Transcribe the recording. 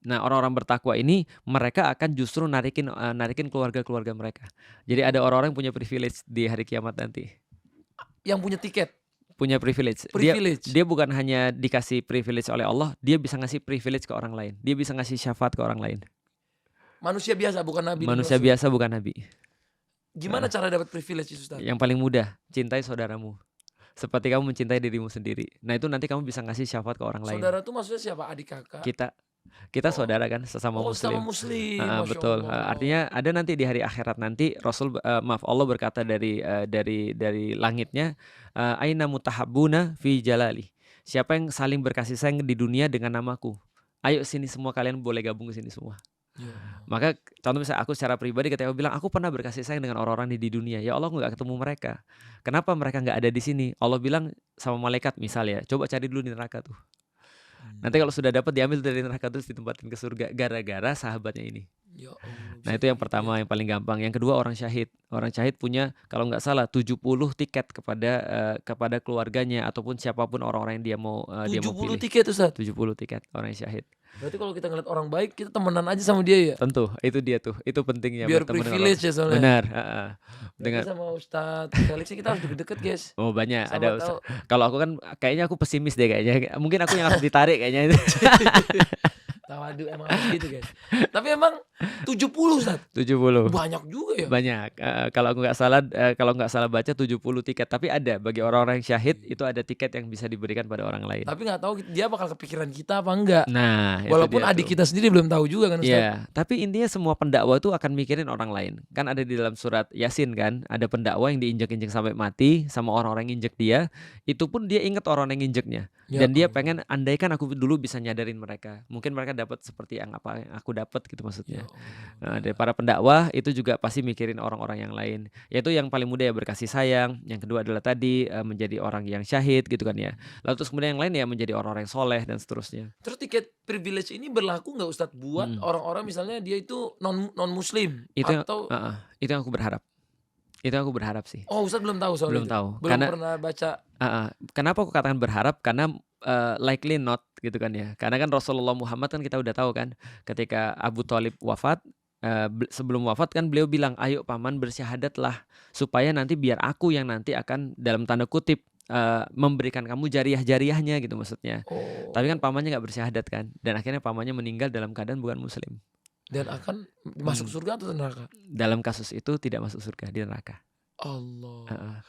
Nah, orang-orang bertakwa ini mereka akan justru narikin keluarga-keluarga mereka. Jadi ada orang-orang yang punya privilege di hari kiamat nanti. Yang punya tiket, Punya privilege. Dia privilege. dia bukan hanya dikasih privilege oleh Allah, dia bisa ngasih privilege ke orang lain. Dia bisa ngasih syafaat ke orang lain. Manusia biasa bukan nabi dan Manusia rasul. biasa bukan nabi. Gimana cara dapat privilege itu, Ustaz? Yang paling mudah, cintai saudaramu seperti kamu mencintai dirimu sendiri. Nah, itu nanti kamu bisa ngasih syafaat ke orang lain. Saudara itu maksudnya siapa? Adik kakak? Kita saudara kan, sesama Sesama muslim. muslim, Masya Betul. Allah. Artinya ada nanti di hari akhirat nanti Allah berkata dari langitnya, aina mutahabbuna fi jalali. Siapa yang saling berkasih sayang di dunia dengan namaku? Ayo sini semua, kalian boleh gabung ke sini semua. Ya. Maka contoh misalnya aku secara pribadi ketika aku bilang aku pernah berkasih sayang dengan orang-orang di dunia, ya Allah, aku nggak ketemu mereka. Kenapa mereka nggak ada di sini? Allah bilang sama malaikat misal ya, coba cari dulu di neraka tuh. Nanti kalau sudah dapat diambil dari neraka terus ditempatin ke surga gara-gara sahabatnya ini. Ya Allah, Nah, bisa itu yang begitu pertama, ya. yang paling gampang. Yang kedua orang syahid. Orang syahid punya kalau nggak salah 70 tiket kepada keluarganya ataupun siapapun orang-orang yang dia mau 70 pilih. tiket, Ustaz. 70 tiket orang yang syahid. Berarti kalau kita ngeliat orang baik, kita temenan aja sama dia ya? Tentu, itu dia tuh. Itu pentingnya Biar berteman dengan orang. privilege ya soalnya. Benar, Berarti dengan sama Ustadz Felix sih kita harus deket-deket, guys. oh banyak Sama ada tahu. kalau aku kan kayaknya aku pesimis deh kayaknya. Mungkin aku yang harus ditarik kayaknya. Tawadu emang harus gitu, guys. Tapi emang 70, Ustaz. 70. Banyak juga ya? Banyak. Kalau nggak salah baca 70 tiket. Tapi ada bagi orang-orang yang syahid itu ada tiket yang bisa diberikan pada orang lain. Tapi nggak tahu dia bakal kepikiran kita apa enggak. Nah, Walaupun itu dia adik tuh. kita sendiri belum tahu juga kan, Ustaz. Ya, tapi intinya semua pendakwah itu akan mikirin orang lain. Kan ada di dalam surat Yasin kan, ada pendakwah yang diinjek-injek sampai mati sama orang-orang yang injek dia. Itu pun dia ingat orang yang injeknya. Ya Dan dia Allah. pengen andaikan aku dulu bisa nyadarin mereka. Mungkin mereka dapat seperti yang apa yang aku dapat gitu Ya maksudnya. Allah. Dari para pendakwah itu juga pasti mikirin orang-orang yang lain. Yaitu yang paling mudah ya berkasih sayang. Yang kedua adalah tadi menjadi orang yang syahid gitu kan ya. Lalu terus kemudian yang lain ya menjadi orang-orang yang soleh dan seterusnya. Terus tiket privilege ini berlaku nggak, Ustadz, buat orang-orang misalnya dia itu non muslim Itu yang atau itu yang aku berharap. Itu yang aku berharap sih. Oh, Ustadz belum tahu soal Belum itu? tahu. Belum pernah baca. Kenapa aku katakan berharap? Karena likely not gitu kan ya. Karena kan Rasulullah Muhammad kan kita udah tahu kan, ketika Abu Thalib wafat, sebelum wafat kan beliau bilang, ayo paman bersyahadatlah supaya nanti biar aku yang nanti akan dalam tanda kutip memberikan kamu jariah-jariahnya gitu maksudnya. Tapi kan pamannya nggak bersyahadat kan, dan akhirnya pamannya meninggal dalam keadaan bukan muslim. Dan akan masuk surga atau neraka? Dalam kasus itu tidak masuk surga, di neraka. Allah.